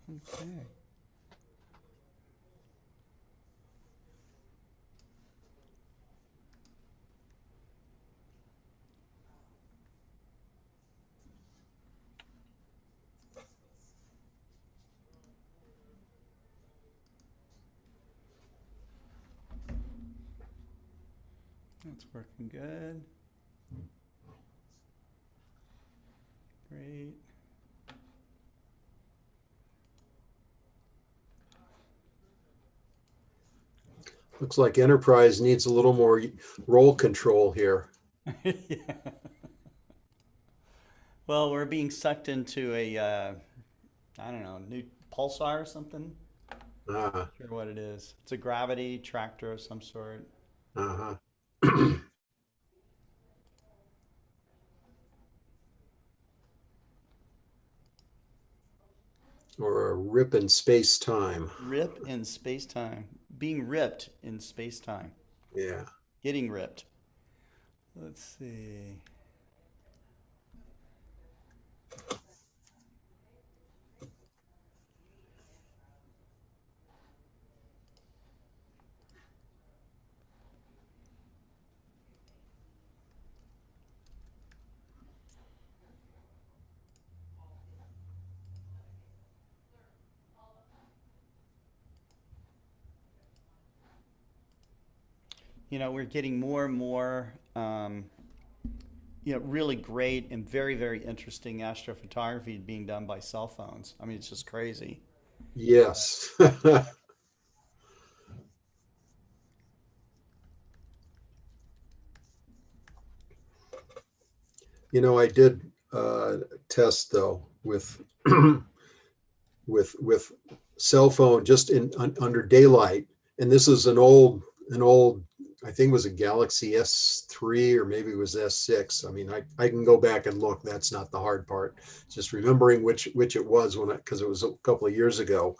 Okay. That's working good. Great. Looks like Enterprise needs a little more roll control here. Yeah. Well, we're being sucked into a, I don't know, new pulsar or something. Ah, Not sure what it is. It's a gravity tractor of some sort. uh-huh. Or a rip in space time. Rip in space time. Being ripped in space time. Yeah. Getting ripped. Let's see. We're getting more and more, really great and very, very interesting astrophotography being done by cell phones. I mean, it's just crazy. Yes. I did test though with with cell phone just under daylight, and this is an old I think it was a Galaxy S3 or maybe it was S6. I mean, I can go back and look. That's not the hard part. Just remembering which it was because it was a couple of years ago.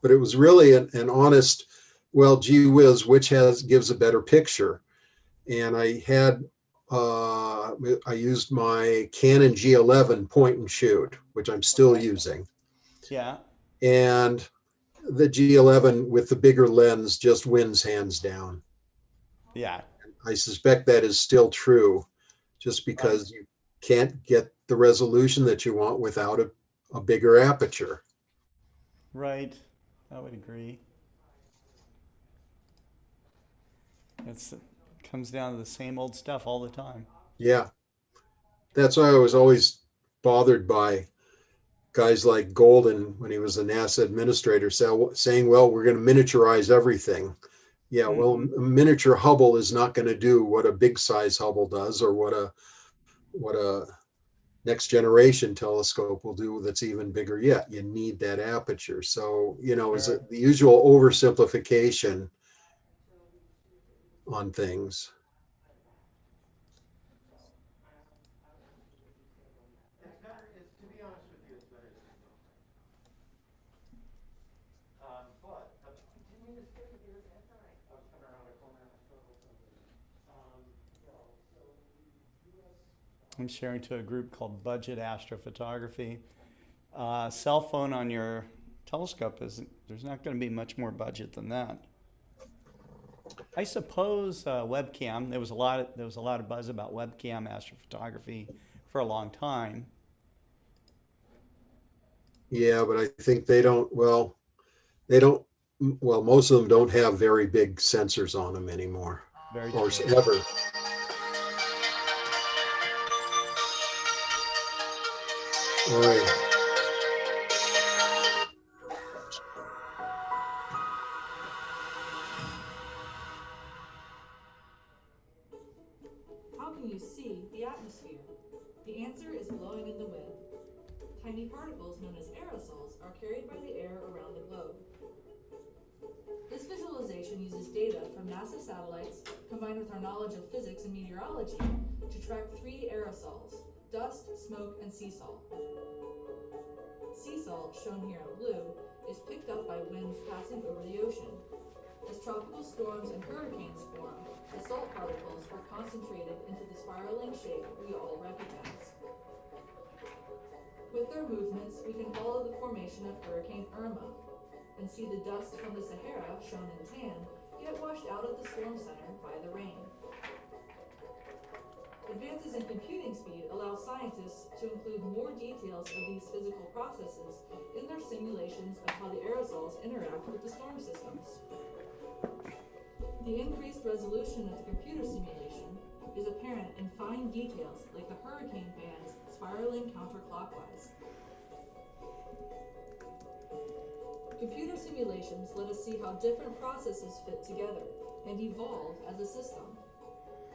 But it was really an honest, well, gee whiz, which gives a better picture. And I used my Canon G11 point and shoot, which I'm still Okay. using, Yeah. and the G11 with the bigger lens just wins hands down. Yeah. I suspect that is still true, just Right. because you can't get the resolution that you want without a bigger aperture. Right. I would agree. It comes down to the same old stuff all the time. Yeah, that's why I was always bothered by guys like Golden when he was the NASA administrator saying, well, we're going to miniaturize everything. Yeah, well, Hmm. a miniature Hubble is not going to do what a big size Hubble does, or what a next generation telescope will do that's even bigger yet. You need that aperture. So, is Sure. it the usual oversimplification on things? I'm sharing to a group called Budget Astrophotography. Cell phone on your telescope isn't, there's not going to be much more budget than that. I suppose webcam. There was a lot of buzz about webcam astrophotography for a long time. Yeah, but I think they don't, well, most of them don't have very big sensors on them anymore, Very or true. ever. All right. How can you see the atmosphere? The answer is blowing in the wind. Tiny particles known as aerosols are carried by the air around the globe. This visualization uses data from NASA satellites combined with our knowledge of physics and meteorology to track three aerosols: dust, smoke, and sea salt. Sea salt, shown here in blue, is picked up by winds passing over the ocean. As tropical storms and hurricanes form, the salt particles are concentrated into the spiraling shape we all recognize. With their movements, we can follow the formation of Hurricane Irma and see the dust from the Sahara, shown in tan, get washed out of the storm center by the rain. Advances in computing speed allow scientists to include more details of these physical processes in their simulations of how the aerosols interact with the storm systems. The increased resolution of the computer simulation is apparent in fine details like the hurricane bands spiraling counterclockwise. Computer simulations let us see how different processes fit together and evolve as a system.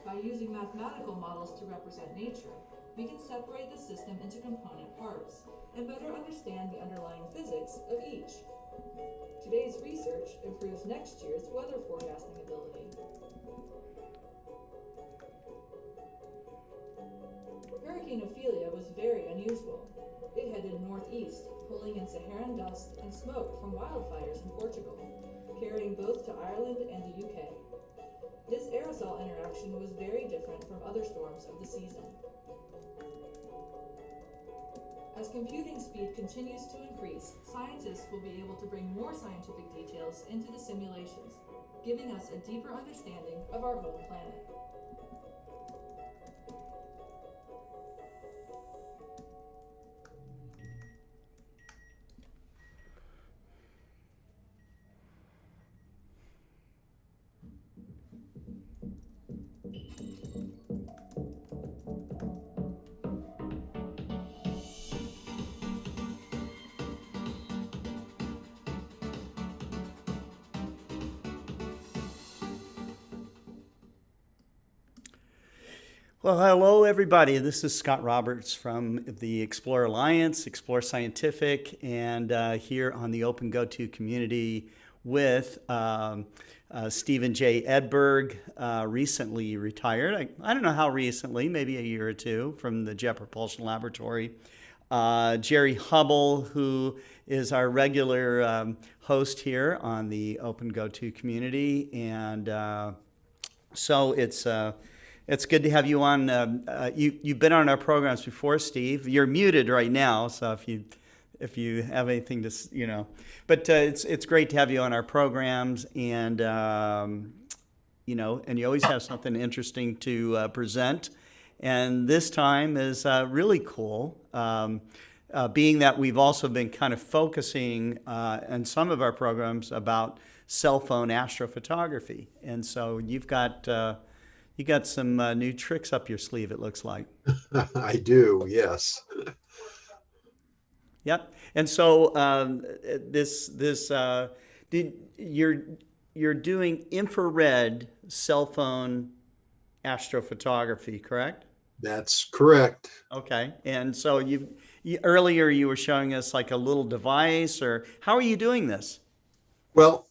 By using mathematical models to represent nature, we can separate the system into component parts and better understand the underlying physics of each. Today's research improves next year's weather forecasting ability. Hurricane Ophelia was very unusual. It headed northeast, pulling in Saharan dust and smoke from wildfires in Portugal, carrying both to Ireland and the UK. This aerosol interaction was very different from other storms of the season. As computing speed continues to increase, scientists will be able to bring more scientific details into the simulations, giving us a deeper understanding of our home planet. Well, hello, everybody. This is Scott Roberts from the Explore Alliance, Explore Scientific, and here on the OpenGOTO Community with Stephen J. Edberg, recently retired. I don't know how recently, maybe a year or two, from the Jet Propulsion Laboratory. Jerry Hubble, who is our regular host here on the OpenGOTO Community. And so it's good to have you on. You've been on our programs before, Steve. You're muted right now, so if you have anything to, but it's great to have you on our programs, and and you always have something interesting to present. And this time is really cool, being that we've also been kind of focusing in some of our programs about cell phone astrophotography, and so you've got. You got some new tricks up your sleeve, it looks like. I do, yes. Yep. And so you're doing infrared cell phone astrophotography, correct? That's correct. Okay. And so earlier you were showing us like a little device, or how are you doing this? Well,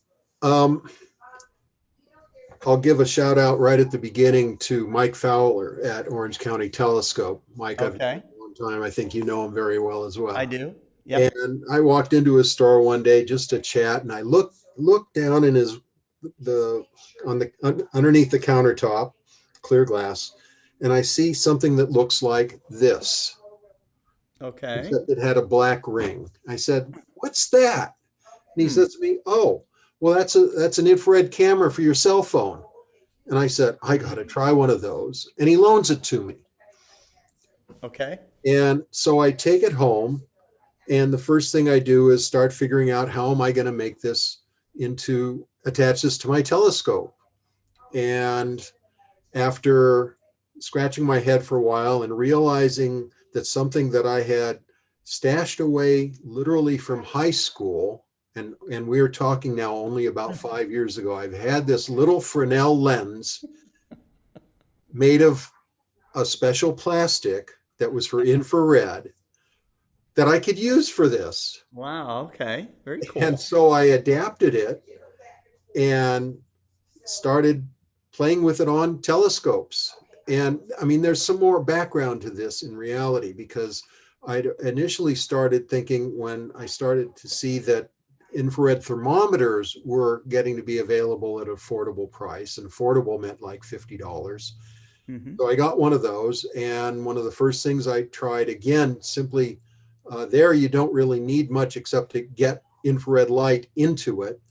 I'll give a shout out right at the beginning to Mike Fowler at Orange County Telescope. Mike, I've known him a long time. I think you know him very well as well. I do. Yep. And I walked into his store one day just to chat, and I looked down in underneath the countertop, clear glass, and I see something that looks like this. Okay. Except it had a black ring. I said, "What's that?" And he says to me, "Oh, well, that's an infrared camera for your cell phone." And I said, "I got to try one of those." And he loans it to me. Okay. And so I take it home, and the first thing I do is start figuring out how am I going to make this attach this to my telescope. And after scratching my head for a while and realizing that something that I had stashed away literally from high school, and we're talking now only about 5 years ago, I've had this little Fresnel lens made of a special plastic that was for infrared that I could use for this. Wow. Okay. Very cool. And so I adapted it and started playing with it on telescopes. And I mean, there's some more background to this in reality, because I initially started thinking, when I started to see that infrared thermometers were getting to be available at an affordable price, and affordable meant like $50. Mm-hmm. So I got one of those, and one of the first things I tried, again, simply There you don't really need much except to get infrared light into it.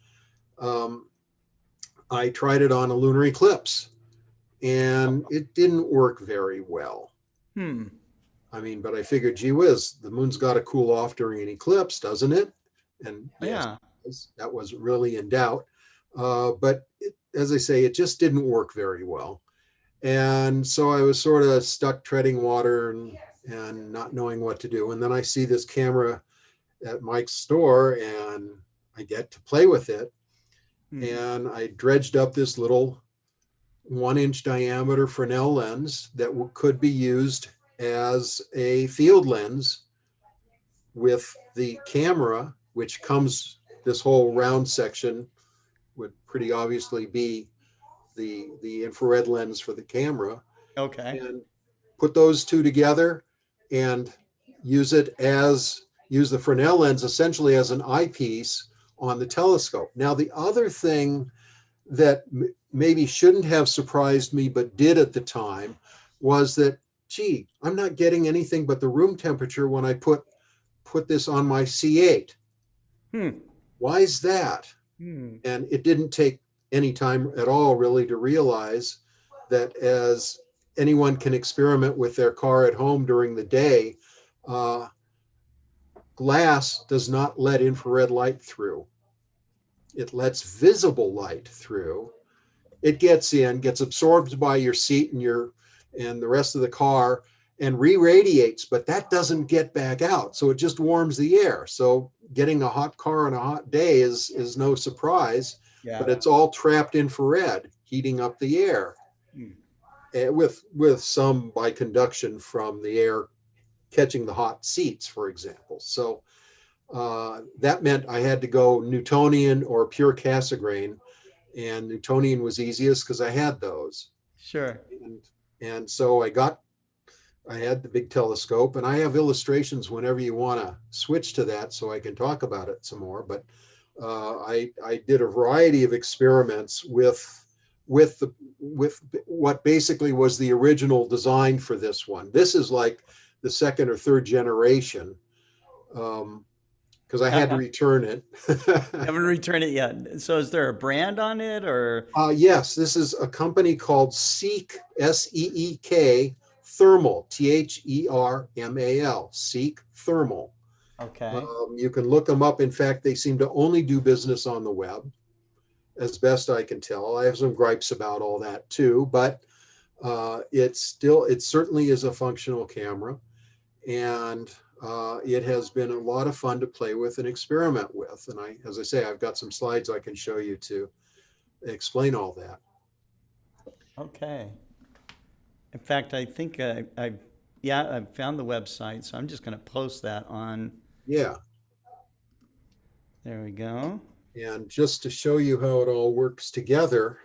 I tried it on a lunar eclipse and it didn't work very well. I mean, but I figured, gee whiz, the moon's got to cool off during an eclipse, doesn't it? And yes, Yeah. that was really in doubt. But as I say, it just didn't work very well. And so I was sort of stuck treading water and not knowing what to do. And then I see this camera at Mike's store and I get to play with it. And I dredged up this little 1-inch diameter Fresnel lens that could be used as a field lens with the camera, which comes, this whole round section would pretty obviously be the infrared lens for the camera. Okay. And put those two together and use the Fresnel lens essentially as an eyepiece on the telescope. Now, the other thing that maybe shouldn't have surprised me, but did at the time, was that, gee, I'm not getting anything but the room temperature when I put this on my C8. Why is that? And it didn't take any time at all really to realize that, as anyone can experiment with their car at home during the day, glass does not let infrared light through. It lets visible light through. It gets in, gets absorbed by your seat and the rest of the car and re-radiates, but that doesn't get back out. So it just warms the air. So getting a hot car on a hot day is no surprise, but it's all trapped infrared, heating up the air with some by conduction from the air catching the hot seats, for example. So that meant I had to go Newtonian or pure Cassegrain, and Newtonian was easiest because I had those. Sure. And so I had the big telescope, and I have illustrations whenever you want to switch to that so I can talk about it some more. But I did a variety of experiments with what basically was the original design for this one. This is like the second or third generation, because I had to return it. Haven't returned it yet. So is there a brand on it, or? Yes, this is a company called Seek, SEEK Thermal, THERMAL, Seek Thermal. Okay. You can look them up. In fact, they seem to only do business on the web, as best I can tell. I have some gripes about all that too, but it certainly is a functional camera, and it has been a lot of fun to play with and experiment with. And as I say, I've got some slides I can show you to explain all that. Okay. In fact, I think I found the website, so I'm just going to post that on. Yeah. There we go. And just to show you how it all works together,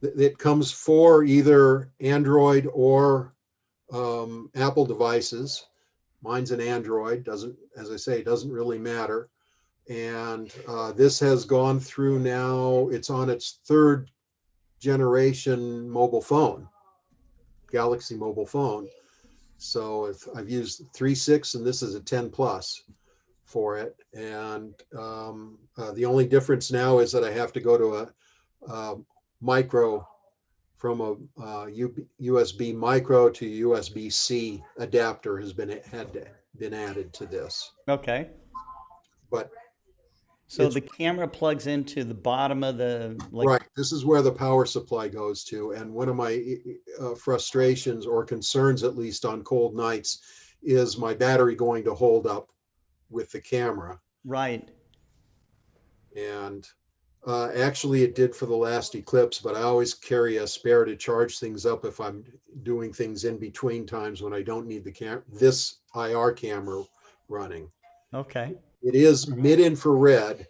it comes for either Android or Apple devices. Mine's an Android, as I say, doesn't really matter. And this has gone through now, it's on its third generation mobile phone, Galaxy mobile phone. So I've used 3.6 and this is a 10 Plus for it. And the only difference now is that I have to go to a micro, from a USB micro to USB-C adapter has been added to this. Okay. But so the camera plugs into the bottom of the right. This is where the power supply goes to. And one of my frustrations or concerns, at least on cold nights, is my battery going to hold up with the camera. Right. And actually it did for the last eclipse, but I always carry a spare to charge things up if I'm doing things in between times when I don't need this IR camera running. Okay. It is mid-infrared,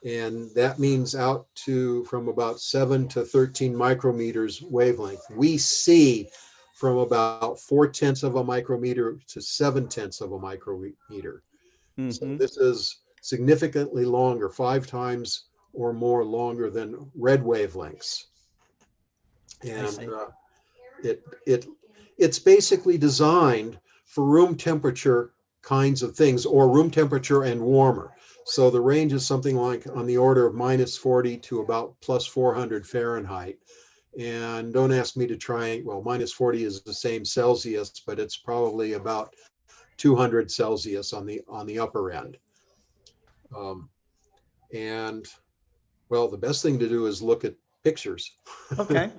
and that means out to from about 7 to 13 micrometers wavelength. We see from about 0.4 of a micrometer to 0.7 of a micrometer. So this is significantly longer, 5 times or more longer than red wavelengths. And it's basically designed for room temperature kinds of things, or room temperature and warmer. So the range is something like on the order of -40 to about +400 Fahrenheit. And don't ask me to try, well, -40 is the same Celsius, but it's probably about 200 Celsius on the upper end. And well, the best thing to do is look at pictures. Okay.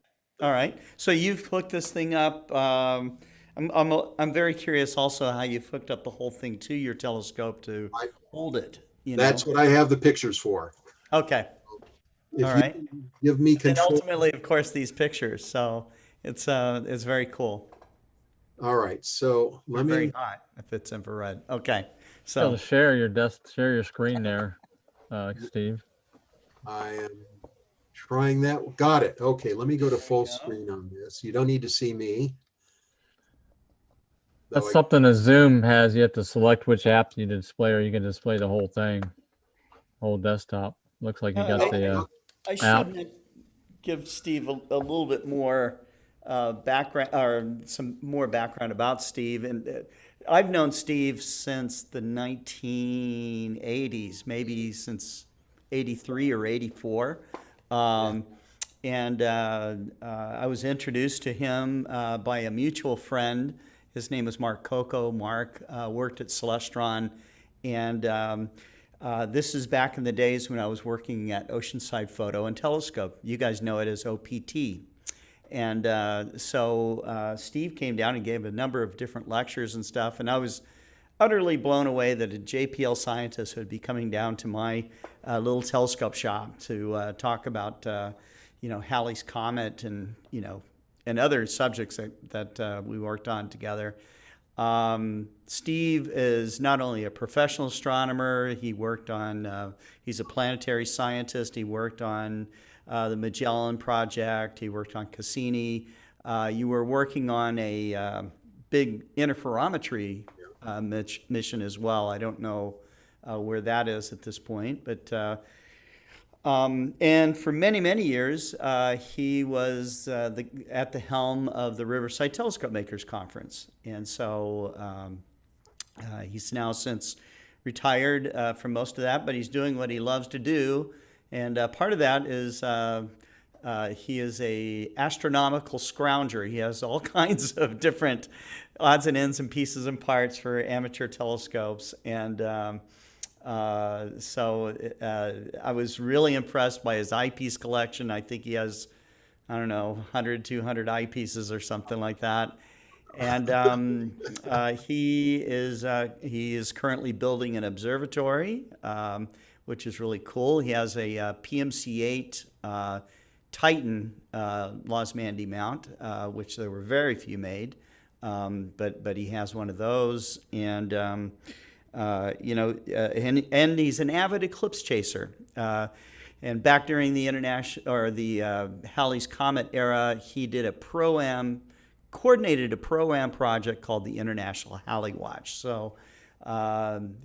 All right. So you've hooked this thing up. I'm very curious also how you've hooked up the whole thing to your telescope to I, hold it, you that's know? what I have the pictures for. Okay. All If you right. give me And control. ultimately, of course, these pictures. So it's very cool. All right, so Or let very me, hot if it's infrared. Okay. Able to So share your screen there, Steve. I am trying that. Got it. Okay, let me go to full go. screen on this. You don't need to see me. That's Though I- something that Zoom has. You have to select which app you display, or you can display the whole thing, whole desktop. Looks like you got the I app. should give Steve a little bit more background, or some more background about Steve. And I've known Steve since the 1980s, maybe since 83 or 84. And I was introduced to him by a mutual friend. His name was Mark Coco. Mark worked at Celestron, and this is back in the days when I was working at Oceanside Photo and Telescope. You guys know it as OPT. And so Steve came down and gave a number of different lectures and stuff, and I was utterly blown away that a JPL scientist would be coming down to my little telescope shop to talk about, Halley's Comet and, and other subjects that we worked on together. Steve is not only a professional astronomer, he worked on, he's a planetary scientist, he worked on the Magellan Project, he worked on Cassini. You were working on a big interferometry mission as well. I don't know where that is at this point, but and for many, many years, he was at the helm of the Riverside Telescope Makers Conference. And so he's now since retired from most of that, but he's doing what he loves to do. And part of that is he is a astronomical scrounger. He has all kinds of different odds and ends and pieces and parts for amateur telescopes. And so I was really impressed by his eyepiece collection. I think he has, 100, 200 eyepieces or something like that. And he is currently building an observatory, which is really cool. He has a PMC-8 Titan Losmandy mount, which there were very few made, but he has one of those. And and he's an avid eclipse chaser. And back during the Halley's Comet era, he did coordinated a pro-am project called the International Halley Watch. So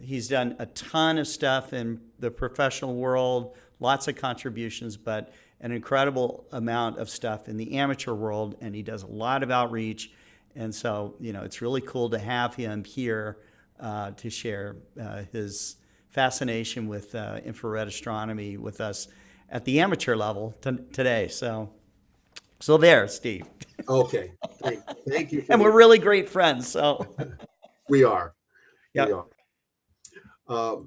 he's done a ton of stuff in the professional world, lots of contributions, but an incredible amount of stuff in the amateur world, and he does a lot of outreach. And so, it's really cool to have him here to share his fascination with infrared astronomy with us at the amateur level today. So there, Steve. Okay, thank you. And we're really great friends. So we are. Yep. We are.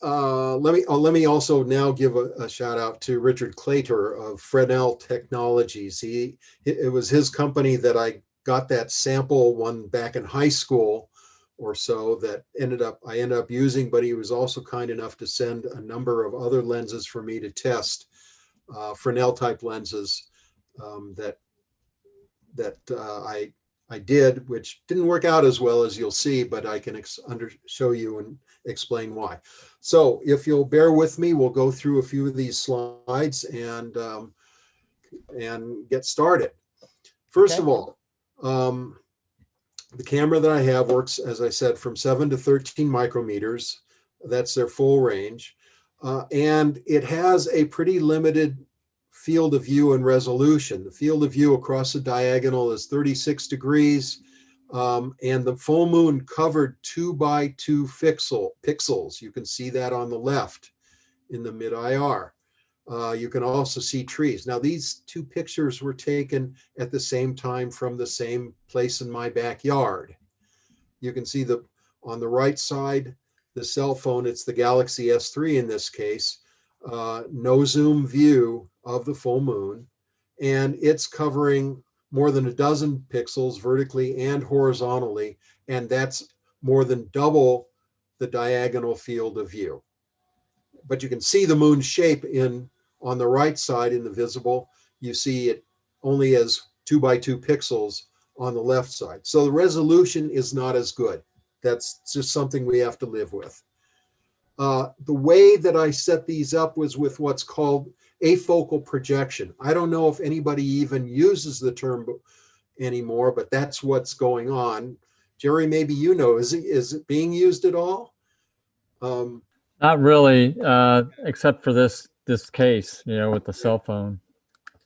Let me also now give a shout out to Richard Claytor of Fredel Technologies. It was his company that I got that sample one back in high school or so that I ended up using, but he was also kind enough to send a number of other lenses for me to test, Fresnel type lenses that I did, which didn't work out as well as you'll see, but I can show you and explain why. So if you'll bear with me, we'll go through a few of these slides and get started. First of all, the camera that I have works, as I said, from 7 to 13 micrometers. That's their full range. And it has a pretty limited field of view and resolution. The field of view across the diagonal is 36 degrees. And the full moon covered 2 by 2 pixels. You can see that on the left in the mid-IR. You can also see trees. Now, these 2 pictures were taken at the same time from the same place in my backyard. You can see on the right side, the cell phone, it's the Galaxy S3 in this case, no zoom view of the full moon, and it's covering more than a dozen pixels vertically and horizontally, and that's more than double the diagonal field of view. But you can see the moon's shape on the right side in the visible. You see it only as 2 by 2 pixels on the left side. So the resolution is not as good. That's just something we have to live with. The way that I set these up was with what's called afocal projection. I don't know if anybody even uses the term anymore, but that's what's going on. Jerry, maybe you know, is it being used at all? Not really, except for this case, with the cell phone.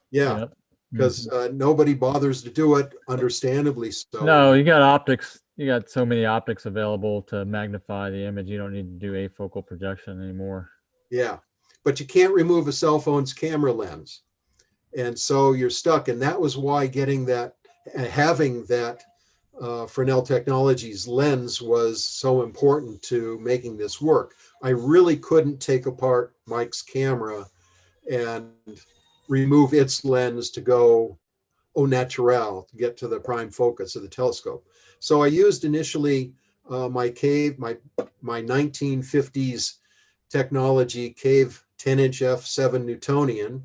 Yeah, Yep. because nobody bothers to do it, understandably so. No, you got optics. You got so many optics available to magnify the image. You don't need to do afocal projection anymore. Yeah, but you can't remove a cell phone's camera lens. And so you're stuck. And that was why having that Fresnel Technologies lens was so important to making this work. I really couldn't take apart Mike's camera and remove its lens to go au naturel to get to the prime focus of the telescope. So I used initially my 1950s technology cave 10-inch f7 Newtonian,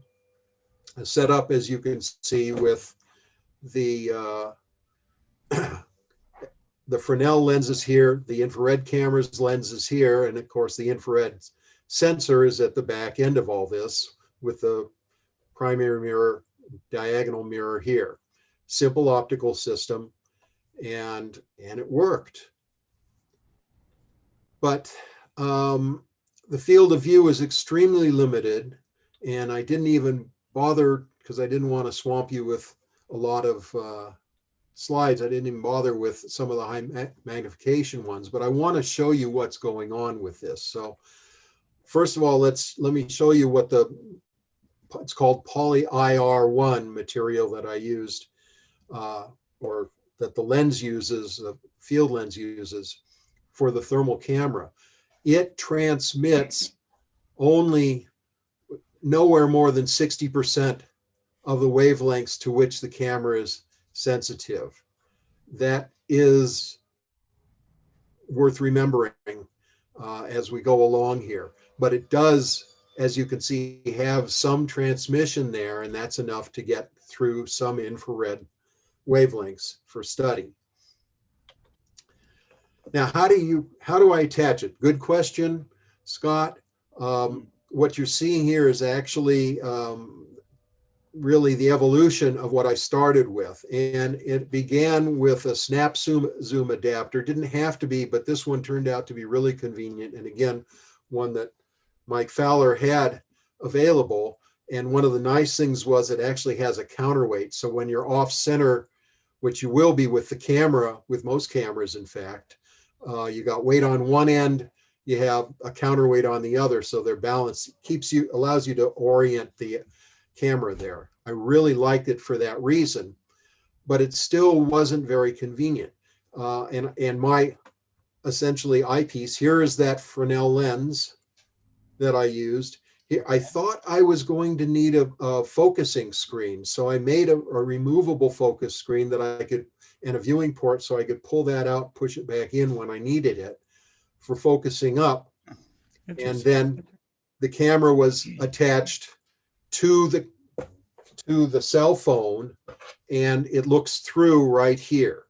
set up as you can see with the Fresnel lenses here, the infrared camera's lenses here, and of course the infrared sensor is at the back end of all this with the primary mirror, diagonal mirror here. Simple optical system, and it worked. But the field of view is extremely limited, and I didn't even bother, because I didn't want to swamp you with a lot of slides. I didn't even bother with some of the high magnification ones, but I want to show you what's going on with this. So first of all, let me show you what it's called poly IR1 material that I used, or that the lens uses, the field lens uses for the thermal camera. It transmits only nowhere more than 60% of the wavelengths to which the camera is sensitive. That is worth remembering as we go along here. But it does, as you can see, have some transmission there, and that's enough to get through some infrared wavelengths for study. Now, how do I attach it? Good question, Scott. What you're seeing here is actually really the evolution of what I started with. And it began with a snap zoom adapter. Didn't have to be, but this one turned out to be really convenient. And again, one that Mike Fowler had available. And one of the nice things was it actually has a counterweight. So when you're off center, which you will be with the camera, with most cameras, in fact, you got weight on one end, you have a counterweight on the other. So they're balanced, allows you to orient the camera there. I really liked it for that reason, but it still wasn't very convenient. And my essentially eyepiece, here is that Fresnel lens that I used. I thought I was going to need a focusing screen. So I made a removable focus screen that I could, and a viewing port, so I could pull that out, push it back in when I needed it for focusing up. And then the camera was attached to the cell phone, and it looks through right here.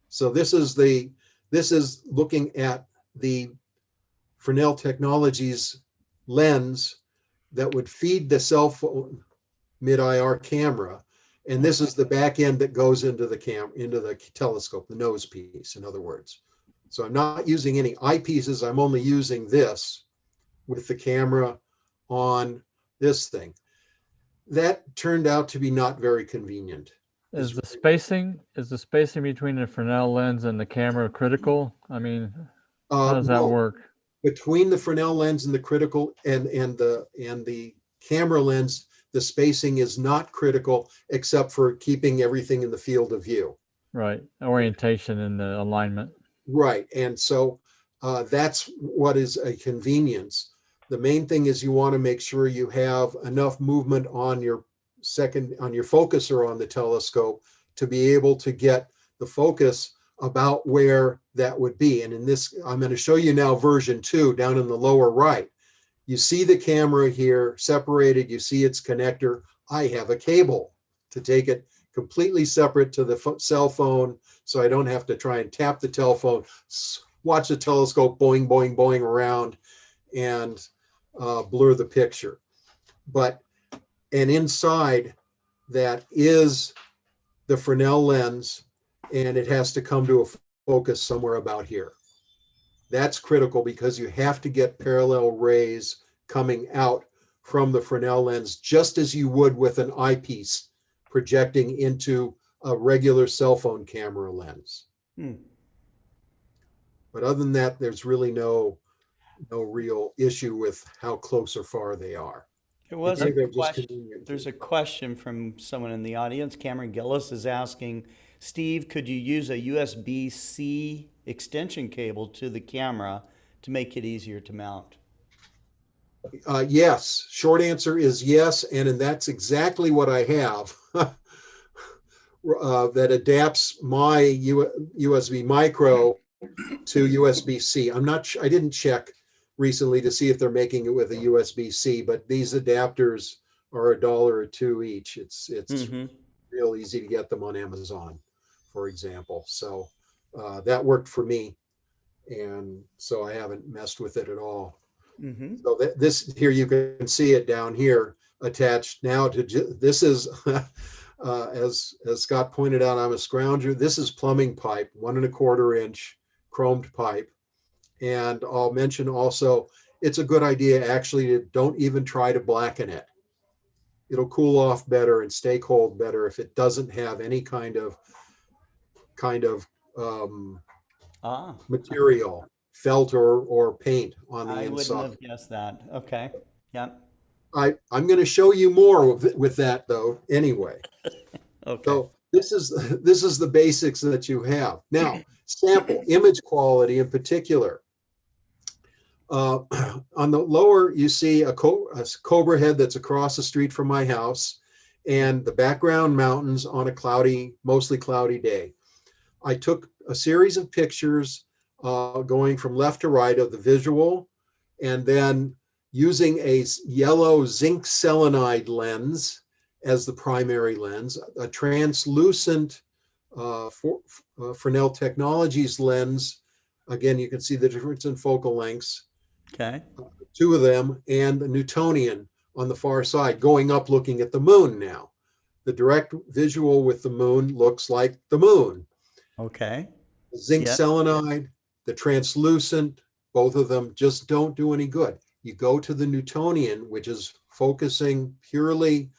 So this is looking at the Fresnel Technologies lens that would feed the cell phone mid-IR camera, and this is the back end that goes into the telescope, the nose piece, in other words. So I'm not using any eyepieces. I'm only using this with the camera on this thing. That turned out to be not very convenient. Is the spacing between the Fresnel lens and the camera critical? I mean, how does that No, work? between the Fresnel lens and the critical and the camera lens, the spacing is not critical except for keeping everything in the field of view. Right, orientation and the alignment. Right, and so that's what is a convenience. The main thing is you want to make sure you have enough movement on your focuser on the telescope to be able to get the focus about where that would be. And in this, I'm going to show you now version 2 down in the lower right. You see the camera here separated, you see its connector. I have a cable to take it completely separate to the cell phone, so I don't have to try and tap the telephone, watch the telescope boing, boing, boing around and blur the picture. And inside that is the Fresnel lens, and it has to come to a focus somewhere about here. That's critical because you have to get parallel rays coming out from the Fresnel lens, just as you would with an eyepiece projecting into a regular cell phone camera lens. But other than that, there's really no real issue with how close or far they are. There's a question from someone in the audience. Cameron Gillis is asking, Steve, could you use a USB-C extension cable to the camera to make it easier to mount? Yes, short answer is yes, and that's exactly what I have. That adapts my USB micro to USB-C. I didn't check recently to see if they're making it with a USB-C, but these adapters are $1 or $2 each. It's real easy to get them on Amazon, for example. So that worked for me, and so I haven't messed with it at all. So this here, you can see it down here attached now to this is as Scott pointed out, I'm a scrounger. This is plumbing pipe, 1 1/4 inch chromed pipe. And I'll mention also, it's a good idea actually to don't even try to blacken it. It'll cool off better and stay cold better if it doesn't have any kind of material, felt or paint on the inside. I wouldn't have guessed that. Okay. Yeah. I'm going to show you more with that though anyway. Okay. So this is the basics that you have. Now, sample image quality in particular. On the lower, you see a cobra head that's across the street from my house and the background mountains on a mostly cloudy day. I took a series of pictures going from left to right of the visual, and then using a yellow zinc selenide lens as the primary lens, a translucent Fresnel Technologies lens. Again, you can see the difference in focal lengths. Okay. 2 of them, and the Newtonian on the far side, going up looking at the moon now. The direct visual with the moon looks like the moon. Okay. The zinc selenide, the translucent, both of them just don't do any good. You go to the Newtonian, which is focusing purely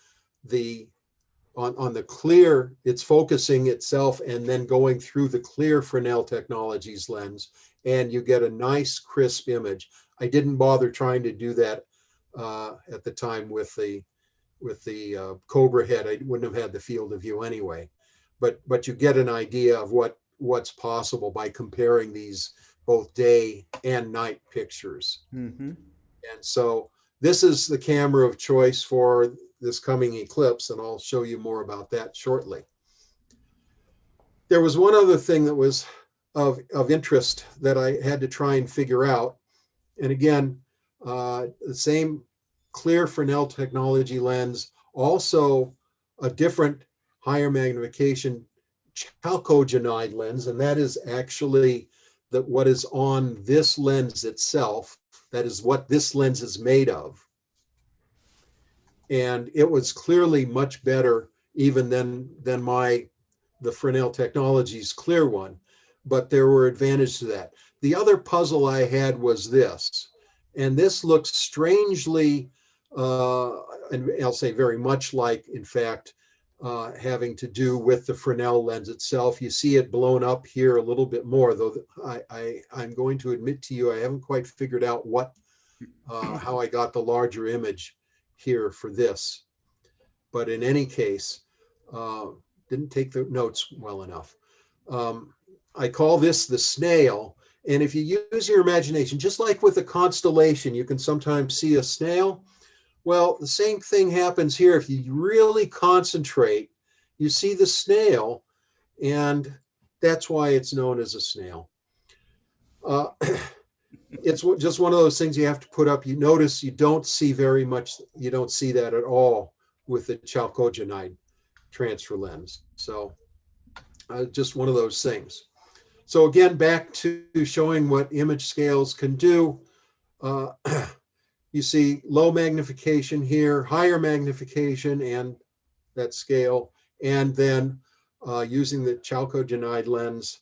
on the clear, it's focusing itself and then going through the clear Fresnel Technologies lens, and you get a nice crisp image. I didn't bother trying to do that at the time with the Cobra head. I wouldn't have had the field of view anyway, but you get an idea of what's possible by comparing these both day and night pictures. And so this is the camera of choice for this coming eclipse, and I'll show you more about that shortly. There was one other thing that was of interest that I had to try and figure out. And again, the same clear Fresnel technology lens, also a different higher magnification chalcogenide lens, and that is actually what is on this lens itself. That is what this lens is made of. And it was clearly much better even than the Fresnel Technologies clear one, but there were advantages to that. The other puzzle I had was this, and this looks strangely, and I'll say very much like, in fact, having to do with the Fresnel lens itself. You see it blown up here a little bit more, though I'm going to admit to you, I haven't quite figured out how I got the larger image here for this. But in any case, didn't take the notes well enough. I call this the snail. And if you use your imagination, just like with a constellation, you can sometimes see a snail. Well, the same thing happens here. If you really concentrate, you see the snail, and that's why it's known as a snail. It's just one of those things you have to put up. You notice you don't see very much, you don't see that at all with the chalcogenide transfer lens. So just one of those things. So again, back to showing what image scales can do. You see low magnification here, higher magnification and that scale, and then using the chalcogenide lens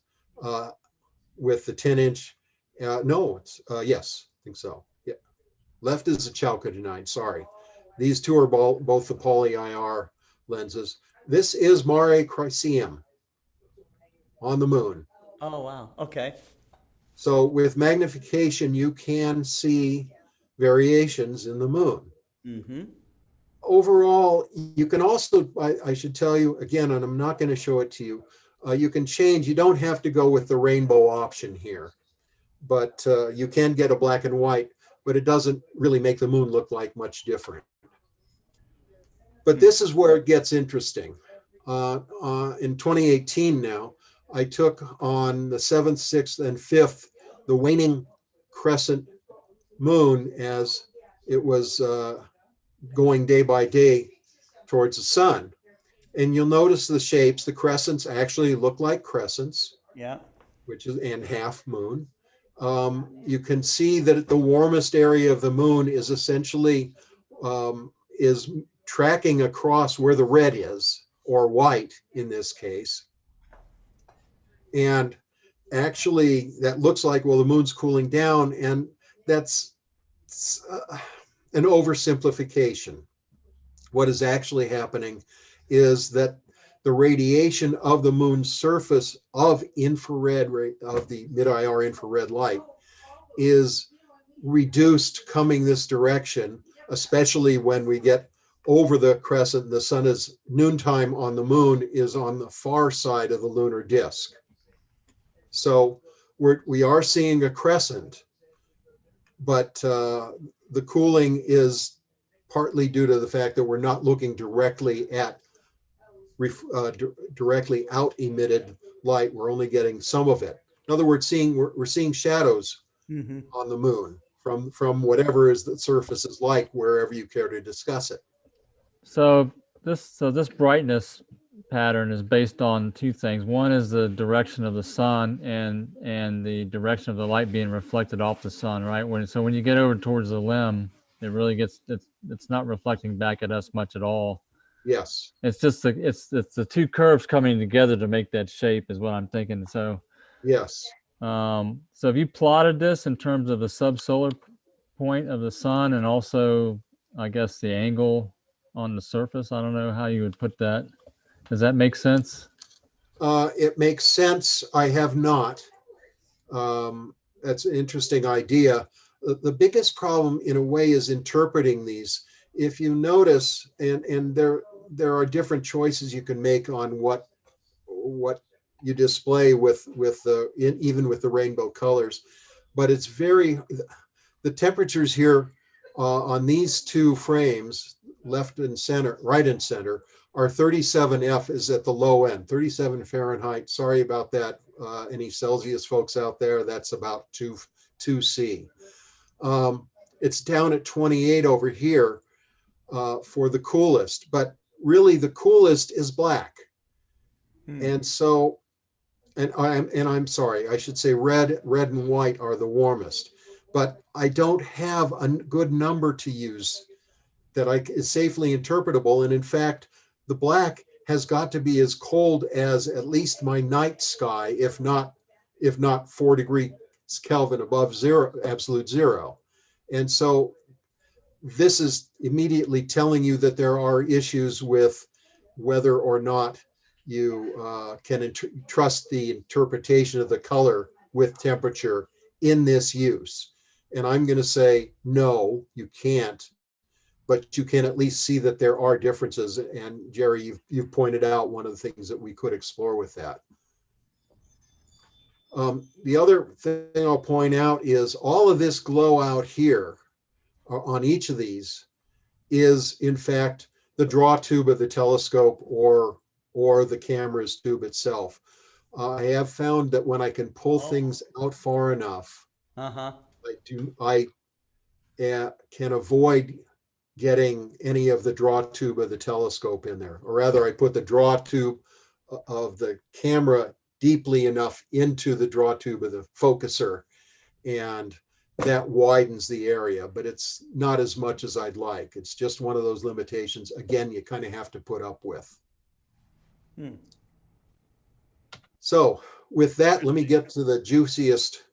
with the 10-inch. Yes, I think so. Yeah, left is the chalcogenide. Sorry, these two are both the poly IR lenses. This is Mare Crisium on the moon. Oh, wow. Okay. So with magnification, you can see variations in the moon. Mm-hmm. Overall, you can also, I should tell you again, and I'm not going to show it to you, you can change. You don't have to go with the rainbow option here, but you can get a black and white, but it doesn't really make the moon look like much different. But this is where it gets interesting. In 2018 now, I took on the 7th, 6th, and 5th, the waning crescent moon as it was going day by day towards the sun. And you'll notice the shapes, the crescents actually look like crescents. Yeah. And half moon. You can see that the warmest area of the moon is essentially is tracking across where the red is, or white in this case. And actually that looks like, well, the moon's cooling down, and that's an oversimplification. What is actually happening is that the radiation of the moon's surface of of the mid-IR infrared light is reduced coming this direction, especially when we get over the crescent. The sun is noontime on the moon is on the far side of the lunar disk. So we are seeing a crescent, but the cooling is partly due to the fact that we're not looking directly at directly out emitted light. We're only getting some of it. In other words, we're seeing shadows on the moon from whatever is the surface is like, wherever you care to discuss it. So this brightness pattern is based on two things. One is the direction of the sun and the direction of the light being reflected off the sun, right? When you get over towards the limb, it really it's not reflecting back at us much at all. Yes. It's just it's the two curves coming together to make that shape is what I'm thinking. So yes. So have you plotted this in terms of the subsolar point of the sun and also, I guess, the angle on the surface? I don't know how you would put that. Does that make sense? It makes sense. I have not. That's an interesting idea. The biggest problem in a way is interpreting these. If you notice, and there are different choices you can make on what you display with even with the rainbow colors, but it's the temperatures here on these two frames, left and center, right and center, are 37 F is at the low end, 37 Fahrenheit. Sorry about that. Any Celsius folks out there, that's about 2 C. It's down at 28 over here for the coolest, but really the coolest is black. And so, and I'm sorry, I should say red and white are the warmest, but I don't have a good number to use that is safely interpretable. And in fact, the black has got to be as cold as at least my night sky, if not 4 degrees Kelvin above zero, absolute zero. And so this is immediately telling you that there are issues with whether or not you can trust the interpretation of the color with temperature in this use. And I'm going to say, no, you can't, but you can at least see that there are differences. And Jerry, you've pointed out one of the things that we could explore with that. The other thing I'll point out is all of this glow out here on each of these is in fact the draw tube of the telescope or the camera's tube itself. I have found that when I can pull things out far enough, I can avoid getting any of the draw tube of the telescope in there, or rather I put the draw tube of the camera deeply enough into the draw tube of the focuser, and that widens the area, but it's not as much as I'd like. It's just one of those limitations, again, you kind of have to put up with. So with that, let me get to the juiciest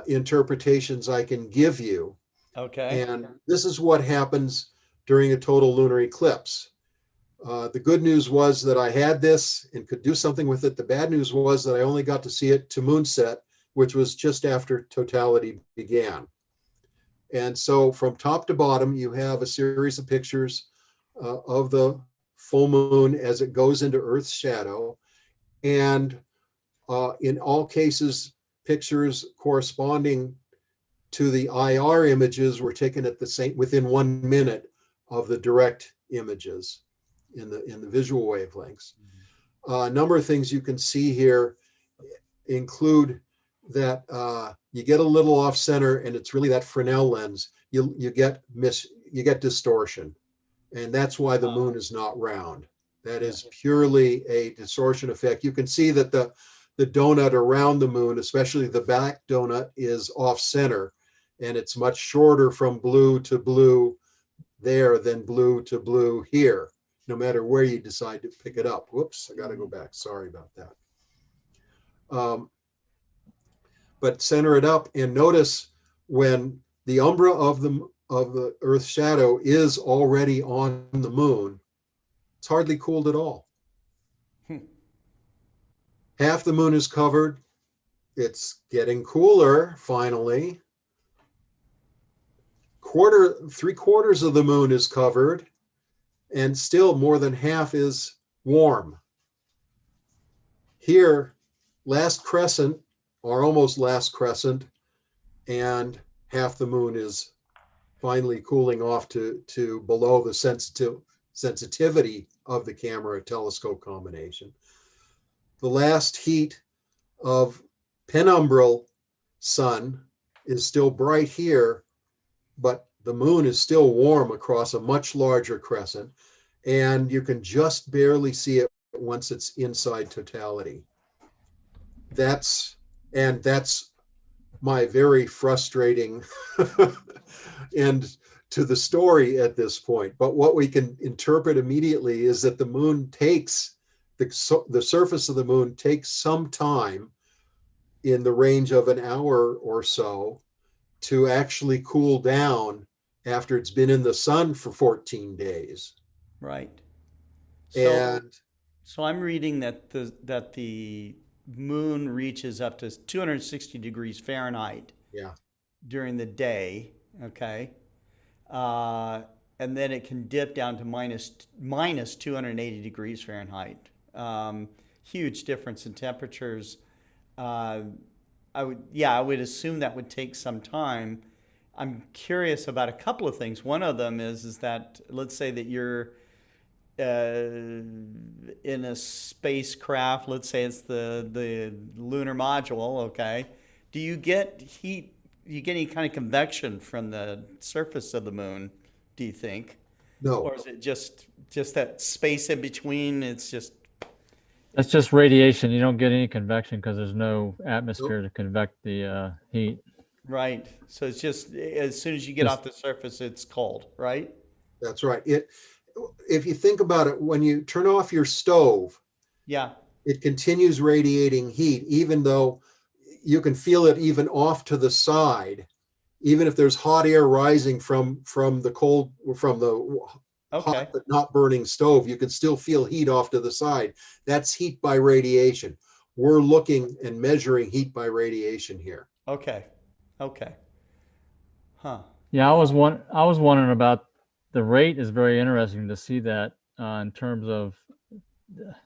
interpretations I can give you. Okay. And this is what happens during a total lunar eclipse. The good news was that I had this and could do something with it. The bad news was that I only got to see it to moonset, which was just after totality began. And so from top to bottom, you have a series of pictures of the full moon as it goes into Earth's shadow. And in all cases, pictures corresponding to the IR images were taken at the same, within 1 minute of the direct images in the visual wavelengths. A number of things you can see here include that you get a little off center, and it's really that Fresnel lens. You get distortion, and that's why the moon is not round. That is purely a distortion effect. You can see that the donut around the moon, especially the back donut, is off center, and it's much shorter from blue to blue there than blue to blue here, no matter where you decide to pick it up. Whoops, I got to go back. Sorry about that. But center it up and notice when the umbra of the Earth's shadow is already on the moon, it's hardly cooled at all. Half the moon is covered. It's getting cooler finally. Three quarters of the moon is covered, and still more than half is warm. Here, last crescent, or almost last crescent, and half the moon is finally cooling off to below the sensitivity of the camera telescope combination. The last heat of penumbral sun is still bright here, but the moon is still warm across a much larger crescent, and you can just barely see it once it's inside totality. That's my very frustrating end to the story at this point. But what we can interpret immediately is that the moon takes, the surface of the moon takes some time, in the range of an hour or so, to actually cool down after it's been in the sun for 14 days. Right. So I'm reading that the moon reaches up to 260 degrees Fahrenheit during the day, okay? And then it can dip down to minus 280 degrees Fahrenheit. Huge difference in temperatures. I would assume that would take some time. I'm curious about a couple of things. One of them is that, let's say that you're in a spacecraft, let's say it's the lunar module, okay? Do you get heat, do you get any kind of convection from the surface of the moon, do you think? no, Or is it just that space in between? It's just... That's just radiation. You don't get any convection because there's no atmosphere to convect the heat. Right. So it's just as soon as you get off the surface, it's cold, right? that's right. If you think about it, when you turn off your stove, Yeah. it continues radiating heat, even though you can feel it even off to the side, even if there's hot air rising from the Okay. hot but not burning stove. You can still feel heat off to the side. That's heat by radiation. We're looking and measuring heat by radiation here. Okay. Okay. Huh. Yeah, I was wondering about the rate. Is very interesting to see that in terms of.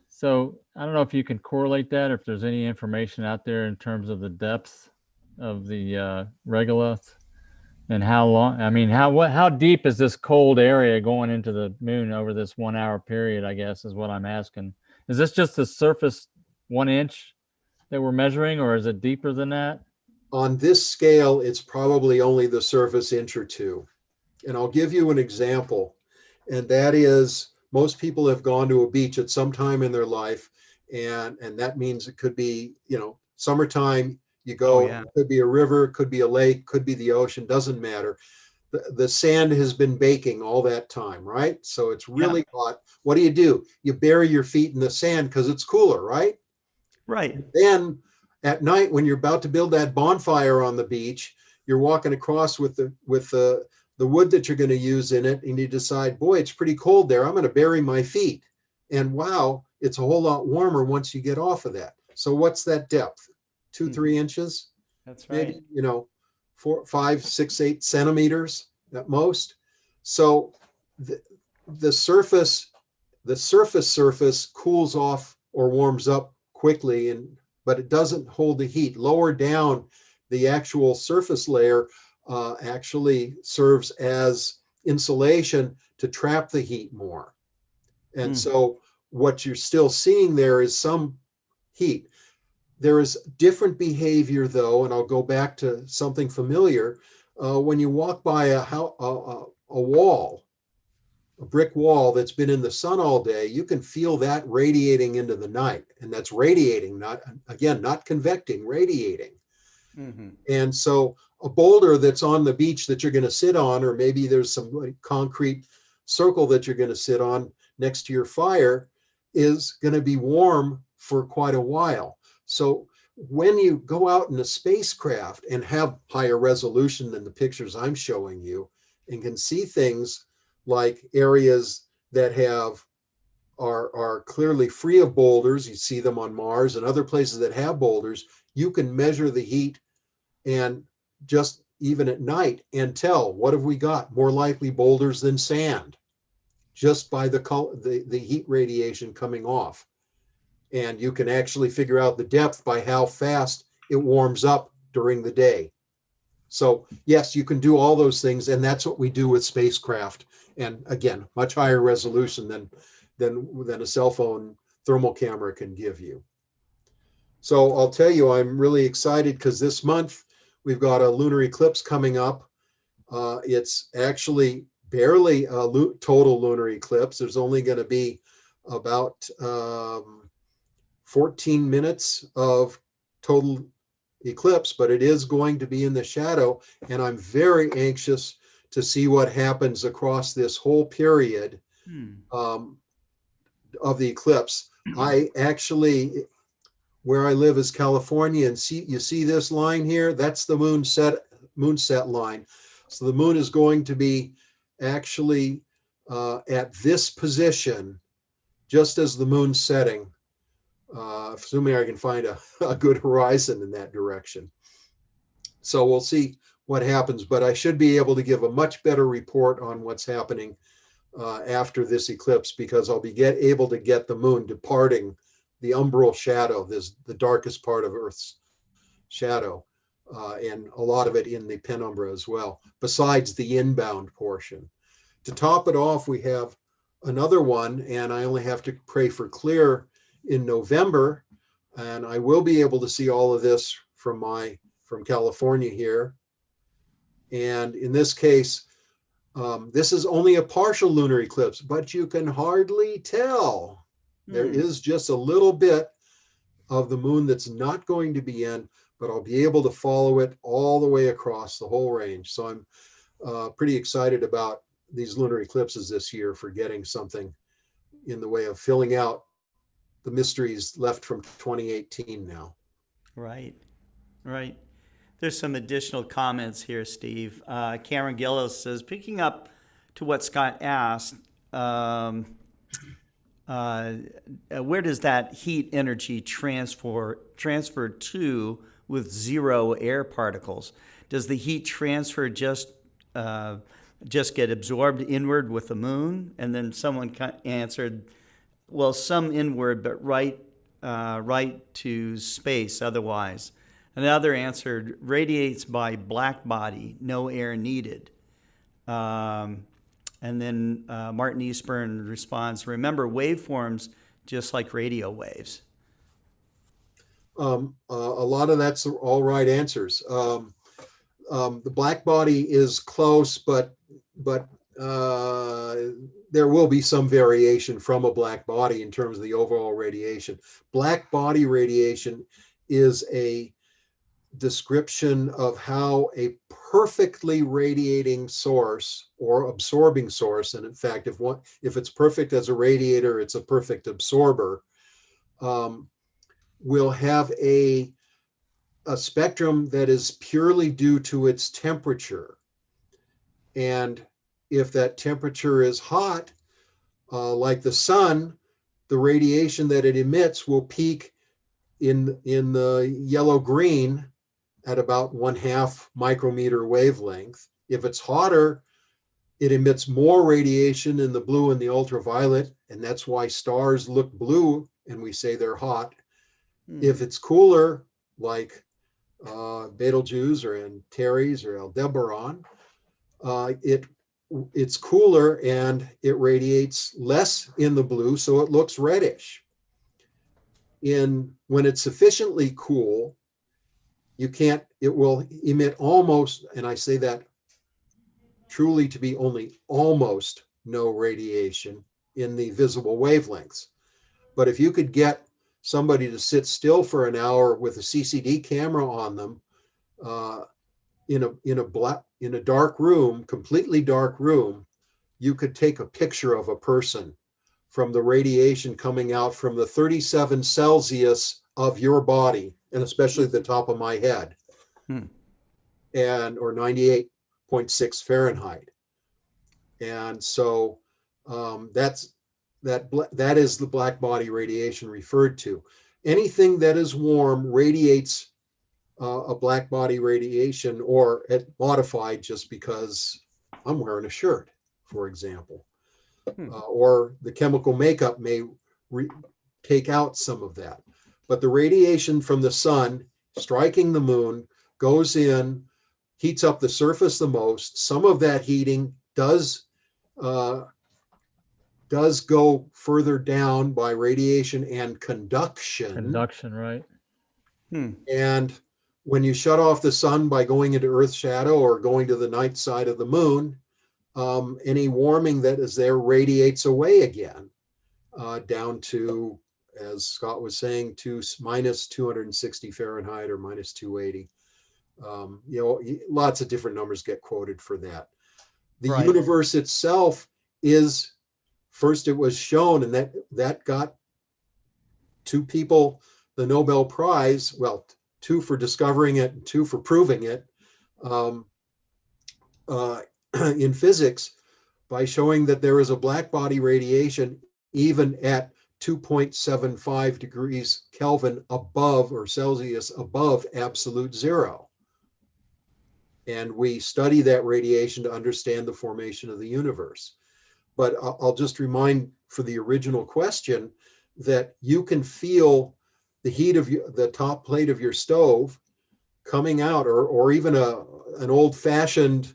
So I don't know if you can correlate that, or if there's any information out there in terms of the depth of the regolith and how long. I mean, how deep is this cold area going into the moon over this 1 hour period? I guess is what I'm asking. Is this just the surface 1 inch that we're measuring, or is it deeper than that? On this scale, it's probably only the surface inch or two. And I'll give you an example. And that is, most people have gone to a beach at some time in their life. And that means it could be, summertime, you Oh, go, yeah. it could be a river, could be a lake, could be the ocean, doesn't matter. The sand has been baking all that time, right? So it's really hot. What do? You bury your feet in the sand because it's cooler, right? Right. Then at night, when you're about to build that bonfire on the beach, you're walking across with the wood that you're going to use in it, and you decide, boy, it's pretty cold there. I'm going to bury my feet. And wow, it's a whole lot warmer once you get off of that. So what's that depth? 2-3 inches? That's right. Maybe, 4, 5, 6, 8 centimeters at most. So the surface cools off or warms up quickly, but it doesn't hold the heat. Lower down, the actual surface layer actually serves as insulation to trap the heat more. And so what you're still seeing there is some heat. There is different behavior, though, and I'll go back to something familiar. When you walk by a wall, a brick wall that's been in the sun all day, you can feel that radiating into the night. And that's radiating, not convecting, radiating. Mm-hmm. And so a boulder that's on the beach that you're going to sit on, or maybe there's some concrete circle that you're going to sit on next to your fire, is going to be warm for quite a while. So when you go out in a spacecraft and have higher resolution than the pictures I'm showing you, and can see things like areas that are clearly free of boulders, you see them on Mars and other places that have boulders, you can measure the heat, and just even at night, and tell, what have we got? More likely boulders than sand, just by the heat radiation coming off. And you can actually figure out the depth by how fast it warms up during the day. So yes, you can do all those things, and that's what we do with spacecraft. And again, much higher resolution than a cell phone thermal camera can give you. So I'll tell you, I'm really excited because this month we've got a lunar eclipse coming up. It's actually barely a total lunar eclipse. There's only going to be about 14 minutes of total eclipse, but it is going to be in the shadow. And I'm very anxious to see what happens across this whole period of the eclipse. I actually, where I live is California, and you see this line here? That's the moonset line. So the moon is going to be actually at this position just as the moon's setting, assuming I can find a good horizon in that direction. So we'll see what happens, but I should be able to give a much better report on what's happening after this eclipse, because I'll be able to get the moon departing the umbral shadow, the darkest part of Earth's shadow, and a lot of it in the penumbra as well, besides the inbound portion. To top it off, we have another one, and I only have to pray for clear in November, and I will be able to see all of this from California here. And in this case, this is only a partial lunar eclipse, but you can hardly tell. There is just a little bit of the moon that's not going to be in, but I'll be able to follow it all the way across the whole range. So I'm pretty excited about these lunar eclipses this year for getting something in the way of filling out the mysteries left from 2018 now. Right. Right. There's some additional comments here, Steve. Karen Gillis says, picking up to what Scott asked, um, where does that heat energy transfer to with zero air particles? Does the heat transfer just get absorbed inward with the moon? And then someone answered, well, some inward, but right to space otherwise. Another answered, radiates by black body, no air needed. And then Martin Eastburn responds, remember waveforms just like radio waves. A lot of that's all right answers. The black body is close, but there will be some variation from a black body in terms of the overall radiation. Black body radiation is a description of how a perfectly radiating source or absorbing source, and in fact, if it's perfect as a radiator, it's a perfect absorber, will have a spectrum that is purely due to its temperature. And if that temperature is hot, like the sun, the radiation that it emits will peak in the yellow-green at about 1/2 micrometer wavelength. If it's hotter, it emits more radiation in the blue and the ultraviolet, and that's why stars look blue and we say they're hot. If it's cooler, like Betelgeuse or Antares or Aldebaran, it's cooler and it radiates less in the blue, so it looks reddish. When it's sufficiently cool, it will emit almost, and I say that truly to be only almost no radiation in the visible wavelengths. But if you could get somebody to sit still for an hour with a CCD camera on them in a dark room, completely dark room, you could take a picture of a person from the radiation coming out from the 37 Celsius of your body, and especially the top of my head, or 98.6 Fahrenheit. And so that is the black body radiation referred to. Anything that is warm radiates a black body radiation, or modified just because I'm wearing a shirt, for example. Or the chemical makeup may take out some of that. But the radiation from the sun striking the moon goes in, heats up the surface the most. Some of that heating does go further down by radiation and conduction. Conduction, right. And when you shut off the sun by going into Earth's shadow or going to the night side of the moon, any warming that is there radiates away again, down to, as Scott was saying, to minus 260 Fahrenheit or minus 280. Lots of different numbers get quoted for that. The universe itself is, first it was shown, and that got 2 people the Nobel Prize, well, 2 for discovering it and 2 for proving it, in physics, by showing that there is a black body radiation even at 2.75 degrees Kelvin above, or Celsius above, absolute zero. And we study that radiation to understand the formation of the universe. But I'll just remind, for the original question, that you can feel the heat of the top plate of your stove coming out, or even an old-fashioned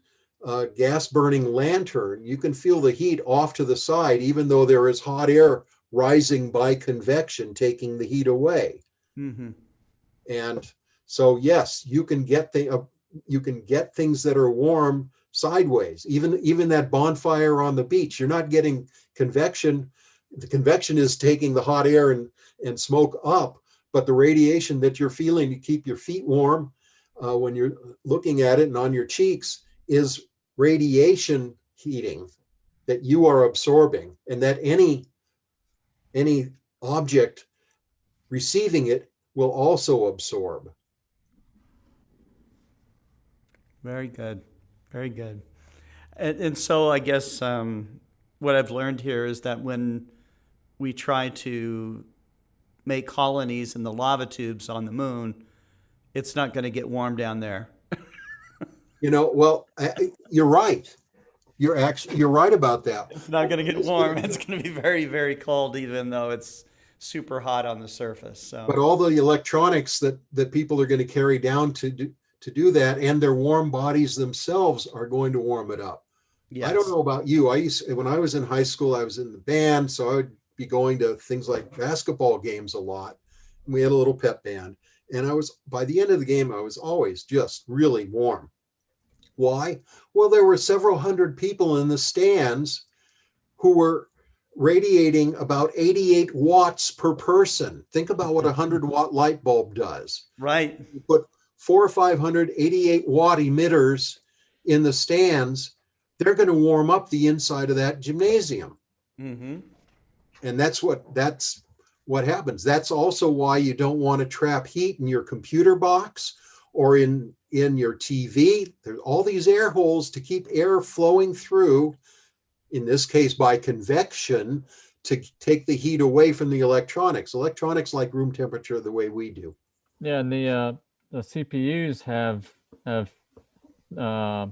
gas burning lantern. You can feel the heat off to the side, even though there is hot air rising by convection, taking the heat away. And so, yes, you can get things that are warm sideways. Even that bonfire on the beach, you're not getting convection. The convection is taking the hot air and smoke up, but the radiation that you're feeling to keep your feet warm when you're looking at it and on your cheeks is radiation heating that you are absorbing, and that any object receiving it will also absorb. Very good. Very good. And so I guess what I've learned here is that when we try to make colonies in the lava tubes on the moon, it's not going to get warm down there. Well, you're right. You're right about that. It's not going to get warm. It's going to be very, very cold, even though it's super hot on the surface. So, But all the electronics that people are going to carry down to do that, and their warm bodies themselves are going to warm it up. yes. I don't know about you. When I was in high school, I was in the band, so I would be going to things like basketball games a lot. We had a little pep band, and by the end of the game, I was always just really warm. Why? Well, there were several hundred people in the stands who were radiating about 88 watts per person. Think about what a 100-watt light bulb does. Right. You put 400 or 500 88-watt emitters in the stands, they're going to warm up the inside of that gymnasium. Mm-hmm. And that's what happens. That's also why you don't want to trap heat in your computer box or in your TV. There's all these air holes to keep air flowing through, in this case by convection, to take the heat away from the electronics. Electronics like room temperature the way we do. Yeah, and the CPUs have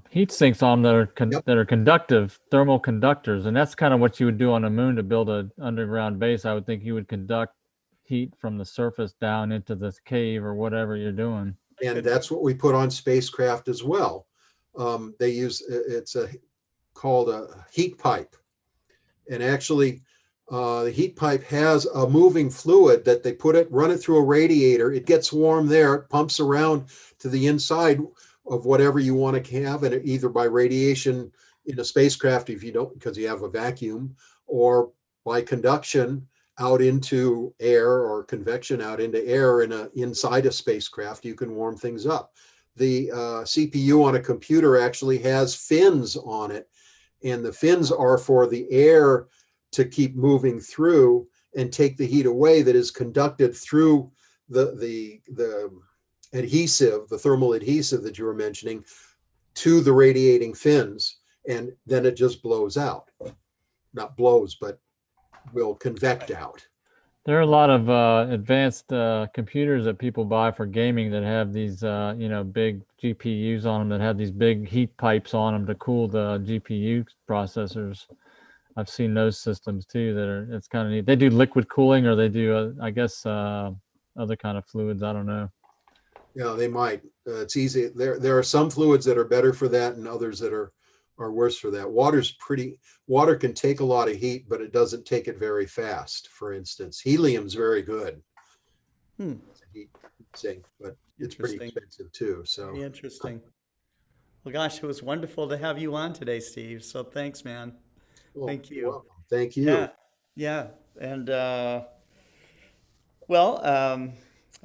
heat sinks on them that are conductive, thermal conductors, and that's kind of what you would do on the moon to build an underground base. I would think you would conduct heat from the surface down into this cave or whatever you're doing. And that's what we put on spacecraft as well. They use called a heat pipe, and actually the heat pipe has a moving fluid that they run it through a radiator. It gets warm there, it pumps around to the inside of whatever you want to have, and either by radiation in a spacecraft if you don't, because you have a vacuum, or by conduction out into air, or convection out into air inside a spacecraft. You can warm things up. The CPU on a computer actually has fins on it, and the fins are for the air to keep moving through and take the heat away that is conducted through the adhesive, the thermal adhesive that you were mentioning, to the radiating fins, and then it just blows out. Not blows, but will convect out. There are a lot of advanced computers that people buy for gaming that have these, big GPUs on them that have these big heat pipes on them to cool the GPU processors. I've seen those systems too. It's kind of neat. They do liquid cooling, or they do, I guess, other kind of fluids. I don't know. Yeah, they might. It's easy. There are some fluids that are better for that, and others that are worse for that. Water can take a lot of heat, but it doesn't take it very fast. For instance, helium's very good. It's a heat sink, but it's pretty expensive too. So very interesting. Well, gosh, it was wonderful to have you on today, Steve. So thanks, man. Well, Thank you. welcome. Thank you. Yeah. And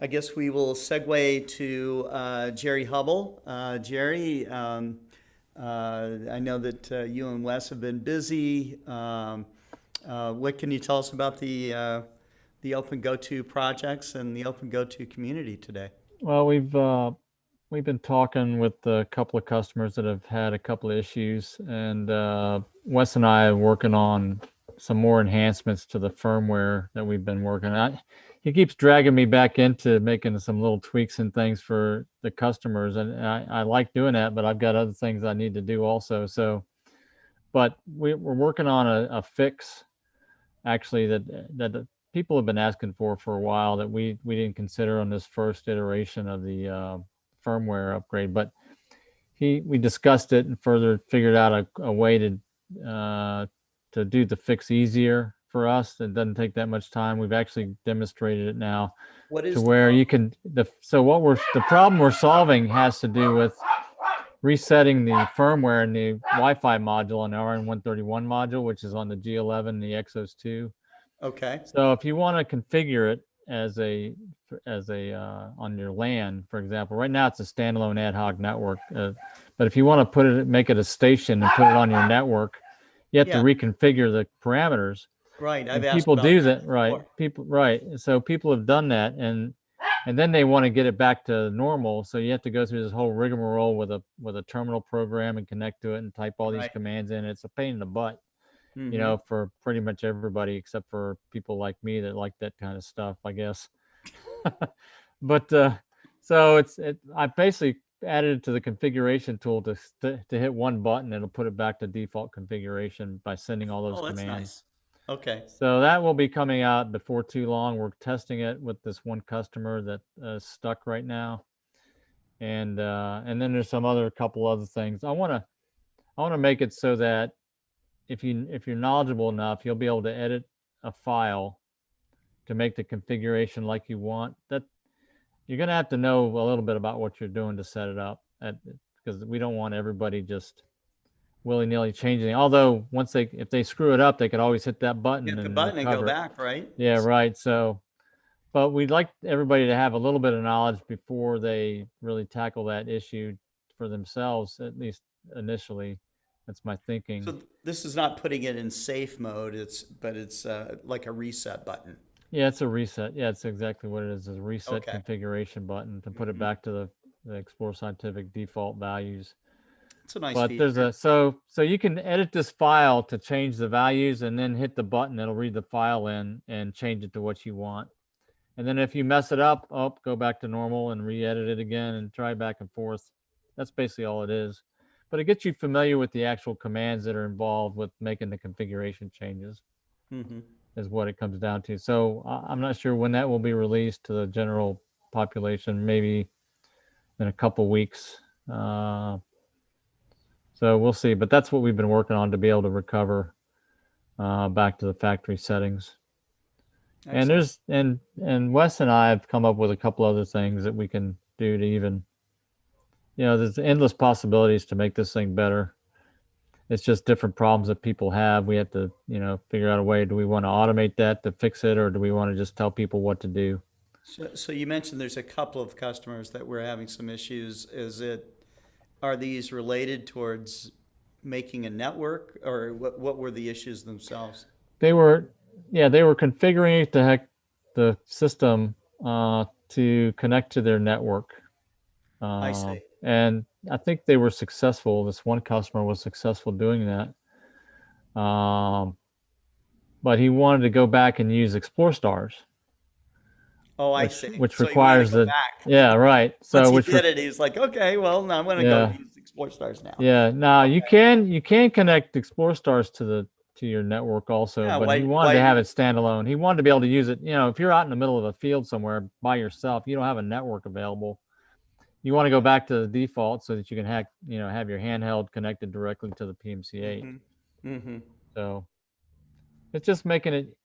I guess we will segue to Jerry Hubble. Jerry, I know that you and Wes have been busy. What can you tell us about the OpenGOTO projects and the OpenGOTO community today? Well, we've been talking with a couple of customers that have had a couple of issues, and Wes and I are working on some more enhancements to the firmware that we've been working on. He keeps dragging me back into making some little tweaks and things for the customers, and I like doing that, but I've got other things I need to do also. So, but we're working on a fix, actually, that people have been asking for a while, that we didn't consider on this first iteration of the firmware upgrade. But we discussed it and further figured out a way to do the fix easier for us. It doesn't take that much time. We've actually demonstrated it now to where you can. The problem we're solving has to do with resetting the firmware in the Wi-Fi module and RN131 module, which is on the G11, the Exos 2. Okay. So if you want to configure it as a on your LAN, for example, right now it's a standalone ad hoc network. But if you want to make it a station and put it on your network, you have to reconfigure the parameters. Right. I've asked people do that. Right. So people have done that, and then they want to get it back to normal. So you have to go through this whole rigmarole with a terminal program and connect to it and type all these commands in. It's a pain in the butt. you know, for pretty much everybody except for people like me that like that kind of stuff, I guess. But so I basically added it to the configuration tool to hit one button. It'll put it back to default configuration by sending all those Oh, that's commands. nice. Okay. So that will be coming out before too long. We're testing it with this one customer that is stuck right now, and then there's some other couple other things. I want to make it so that if you're knowledgeable enough, you'll be able to edit a file to make the configuration like you want. That you're going to have to know a little bit about what you're doing to set it up, because we don't want everybody just willy-nilly changing. Although if they screw it up, they could always hit that button Hit the and button and go recover it. back, right? Yeah, right. So, but we'd like everybody to have a little bit of knowledge before they really tackle that issue for themselves, at least initially. That's my thinking. So this is not putting it in safe mode. But it's like a reset button. Yeah, it's a reset. Yeah, it's exactly what it is. It's a reset Okay. configuration button to put it back to the Explore Scientific default values. It's a nice But feature. there's so you can edit this file to change the values and then hit the button. It'll read the file in and change it to what you want. And then if you mess it up, go back to normal and re-edit it again and try back and forth. That's basically all it is. But it gets you familiar with the actual commands that are involved with making the configuration changes. Is what it comes down to. So I'm not sure when that will be released to the general population, maybe in a couple weeks. So we'll see, but that's what we've been working on to be able to recover back to the factory settings. Excellent. And Wes and I have come up with a couple other things that we can do to even, there's endless possibilities to make this thing better. It's just different problems that people have. We have to, figure out a way. Do we want to automate that to fix it, or do we want to just tell people what to do? So you mentioned there's a couple of customers that were having some issues. Are these related towards making a network, or what were the issues themselves? They were configuring the system to connect to their network. I see. And I think they were successful. This one customer was successful doing that. But he wanted to go back and use Explore Stars. Oh, I see. Which So requires the back. Yeah, right. So Once he did it, he's like, okay, well, now I'm going to go use Explore Stars now. Yeah. Now you can connect Explore Stars to your network also, Yeah, but he wanted to have it standalone. He wanted to be able to use it. If you're out in the middle of a field somewhere by yourself, you don't have a network available. You want to go back to the default so that you can have your handheld connected directly to the PMC-8. So it's just making it,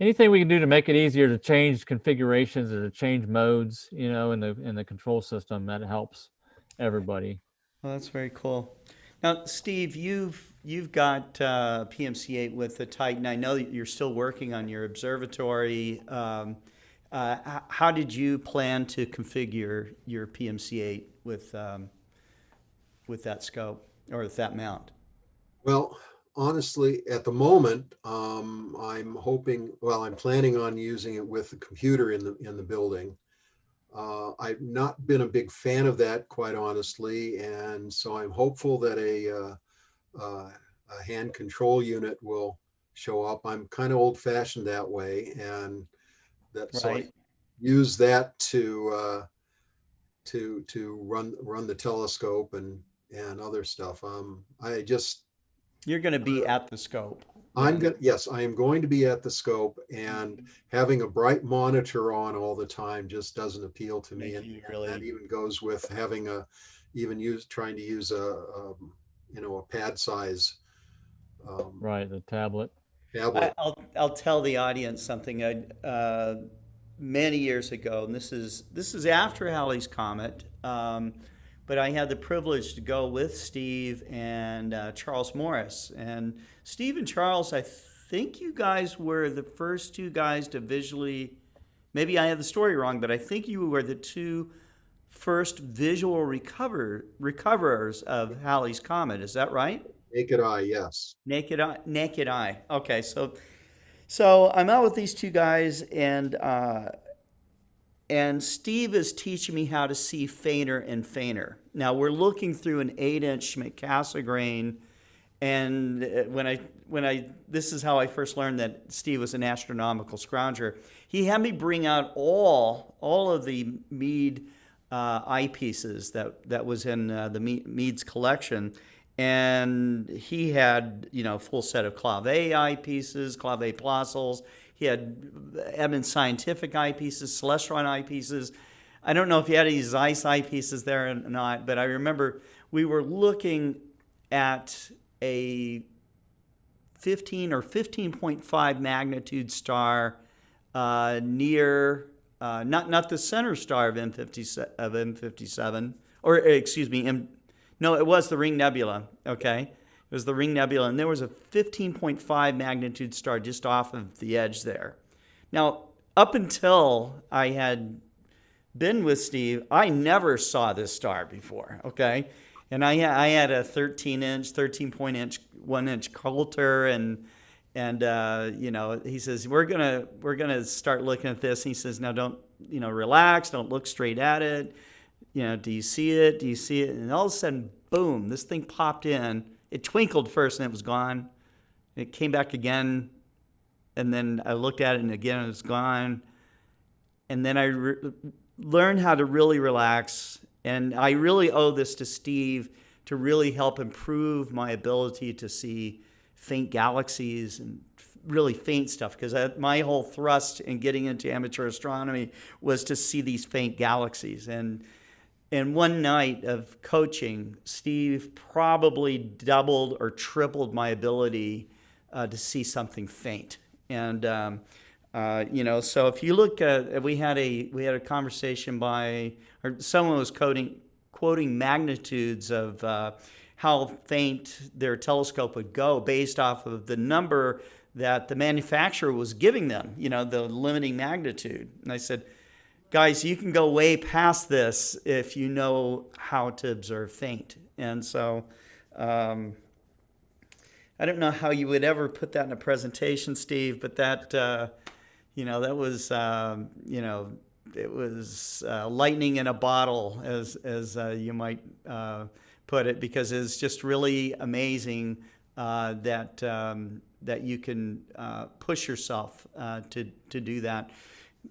anything we can do to make it easier to change configurations or to change modes, in the control system, that helps everybody. Well, that's very cool. Now, Steve, you've got PMC-8 with the Titan. I know that you're still working on your observatory. How did you plan to configure your PMC-8 with that scope or with that mount? Well, honestly, at the moment, I'm planning on using it with the computer in the building. I've not been a big fan of that, quite honestly, and so I'm hopeful that a hand control unit will show up. I'm kind of old-fashioned that way, and so I use that to run the telescope and other stuff. You're going to be at the scope. Yes, I am going to be at the scope, and having a bright monitor on all the time just doesn't appeal to me. And that even goes with having trying to use a pad size. Right, the tablet. I'll tell the audience something. Many years ago, and this is after Halley's Comet, but I had the privilege to go with Steve and Charles Morris. And Steve and Charles, I think you guys were the first two guys to visually, maybe I have the story wrong, but I think you were the two first visual recoverers of Halley's Comet. Is that right? Naked eye, yes. Naked eye. Okay, so I'm out with these two guys, and Steve is teaching me how to see fainter and fainter. Now we're looking through an 8-inch Cassegrain, And this is how I first learned that Steve was an astronomical scrounger. He had me bring out all of the Meade eyepieces that was in the Meade's collection, and he had full set of clave eyepieces, clave plausibles. He had Edmund Scientific eyepieces, Celestron eyepieces. I don't know if he had any Zeiss eyepieces there or not, but I remember we were looking at a 15 or 15.5 magnitude star near not the center star of M57, or excuse me, no, it was the Ring Nebula. Okay, it was the Ring Nebula, and there was a 15.5 magnitude star just off of the edge there. Now, up until I had been with Steve, I never saw this star before. Okay. And I had a 13.1-inch Coulter, and he says we're gonna start looking at this. And he says, now don't relax, don't look straight at it. Do you see it? Do you see it? And all of a sudden, boom! This thing popped in. It twinkled first, and it was gone. It came back again, and then I looked at it, and again it was gone. And then I learned how to really relax. And I really owe this to Steve to really help improve my ability to see faint galaxies and really faint stuff, because my whole thrust in getting into amateur astronomy was to see these faint galaxies. And one night of coaching, Steve probably doubled or tripled my ability to see something faint. And so if you look at, we had a conversation or someone was quoting magnitudes of how faint their telescope would go based off of the number that the manufacturer was giving them, the limiting magnitude. And I said, guys, you can go way past this if you know how to observe faint. And so I don't know how you would ever put that in a presentation, Steve, but that that was it was lightning in a bottle, as you might put it, because it's just really amazing that you can push yourself to do that.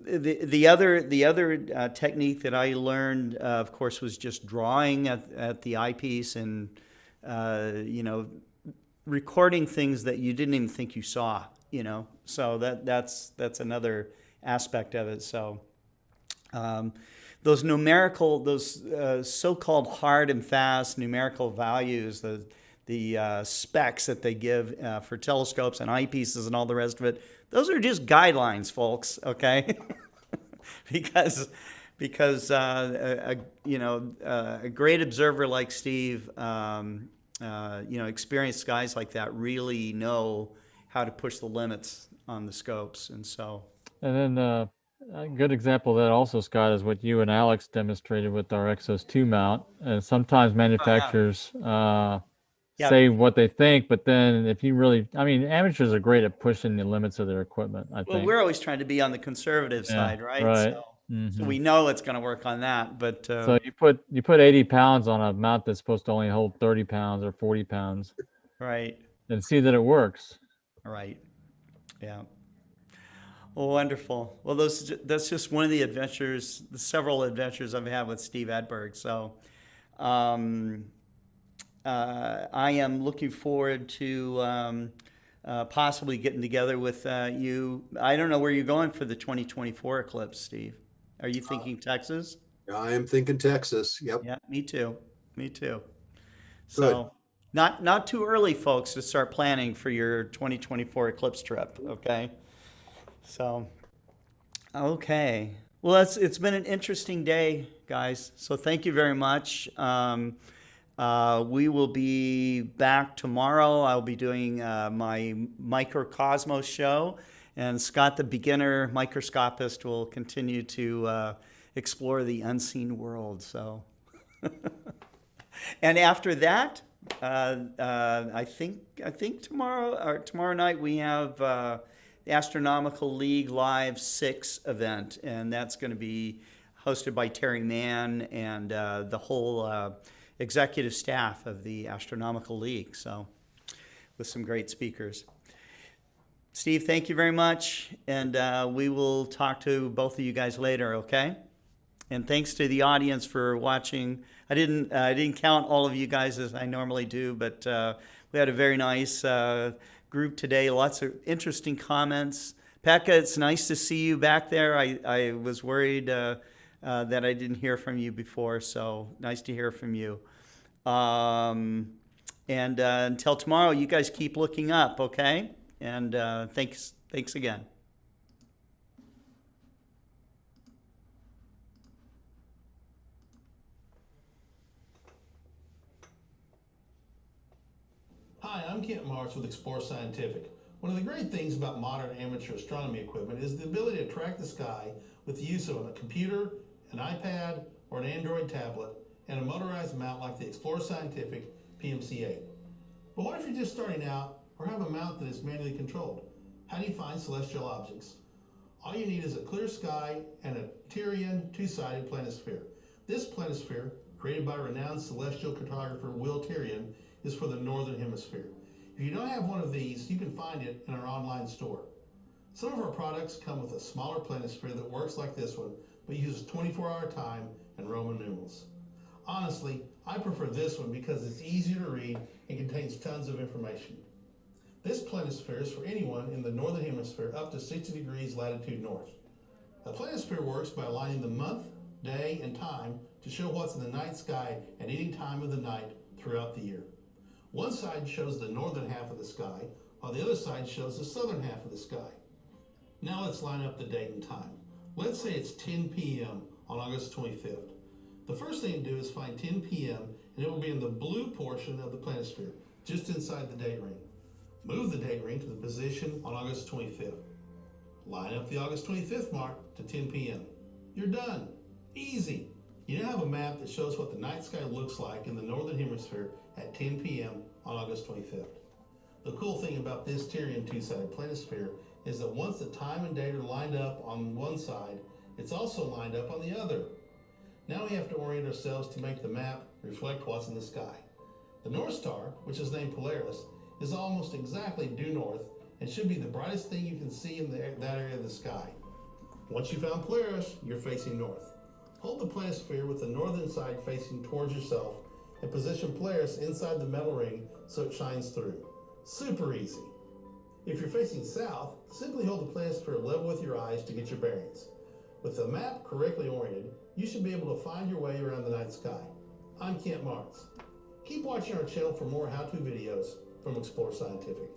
The other technique that I learned, of course, was just drawing at the eyepiece and recording things that you didn't even think you saw. So that's another aspect of it. So those so-called hard and fast numerical values, the specs that they give for telescopes and eyepieces and all the rest of it, those are just guidelines, folks. Okay, because a great observer like Steve, experienced guys like that really know how to push the limits on the scopes. And so, and then a good example of that also, Scott, is what you and Alex demonstrated with our Exos 2 mount. And sometimes manufacturers say what they think, but then if you really, amateurs are great at pushing the limits of their equipment, I think. Well, we're always trying to be on the conservative side, right? Right. So we know it's going to work on that, but so you put 80 pounds on a mount that's supposed to only hold 30 pounds or 40 pounds, right, and see that it works. Right. Yeah. Well, wonderful. Well, that's just one of the adventures, the several adventures I've had with Steve Edberg. So I am looking forward to possibly getting together with you. I don't know where you're going for the 2024 eclipse, Steve. Are you thinking Texas? I am thinking Texas. Yep. Yeah, me too. So not too early, folks, to start planning for your 2024 eclipse trip. Okay. So, okay. Well, it's been an interesting day, guys. So thank you very much. We will be back tomorrow. I'll be doing my Microcosmos show, and Scott, the beginner microscopist, will continue to explore the unseen world. So, and after that, I think tomorrow night we have the Astronomical League Live 6 event, and that's going to be hosted by Terry Mann and the whole executive staff of the Astronomical League. So with some great speakers. Steve, thank you very much, and we will talk to both of you guys later, okay? And thanks to the audience for watching. I didn't count all of you guys as I normally do, but we had a very nice group today. Lots of interesting comments. Pekka, it's nice to see you back there. I was worried that I didn't hear from you before, so nice to hear from you. And until tomorrow, you guys keep looking up, okay? And thanks again. Hi, I'm Kent Marks with Explore Scientific. One of the great things about modern amateur astronomy equipment is the ability to track the sky with the use of a computer, an iPad, or an Android tablet, and a motorized mount like the Explore Scientific PMC-8. But what if you're just starting out or have a mount that is manually controlled? How do you find celestial objects? All you need is a clear sky and a Tyrian two-sided planisphere. This planisphere, created by renowned celestial cartographer Will Tyrian, is for the northern hemisphere. If you don't have one of these, you can find it in our online store. Some of our products come with a smaller planisphere that works like this one, but uses 24-hour time and Roman numerals. Honestly, I prefer this one because it's easier to read and contains tons of information. This planisphere is for anyone in the northern hemisphere up to 60 degrees latitude north. A planisphere works by aligning the month, day, and time to show what's in the night sky at any time of the night throughout the year. One side shows the northern half of the sky, while the other side shows the southern half of the sky. Now let's line up the date and time. Let's say it's 10 p.m. on August 25th. The first thing to do is find 10 p.m. and it will be in the blue portion of the planisphere, just inside the date ring. Move the date ring to the position on August 25th. Line up the August 25th mark to 10 p.m. You're done. Easy. You now have a map that shows what the night sky looks like in the northern hemisphere at 10 p.m. on August 25th. The cool thing about this Tyrian two-sided planisphere is that once the time and date are lined up on one side, it's also lined up on the other. Now we have to orient ourselves to make the map reflect what's in the sky. The North Star, which is named Polaris, is almost exactly due north and should be the brightest thing you can see in that area of the sky. Once you found Polaris, you're facing north. Hold the planisphere with the northern side facing towards yourself and position Polaris inside the metal ring so it shines through. Super easy. If you're facing south, simply hold the planisphere level with your eyes to get your bearings. With the map correctly oriented, you should be able to find your way around the night sky. I'm Kent Marks. Keep watching our channel for more how-to videos from Explore Scientific.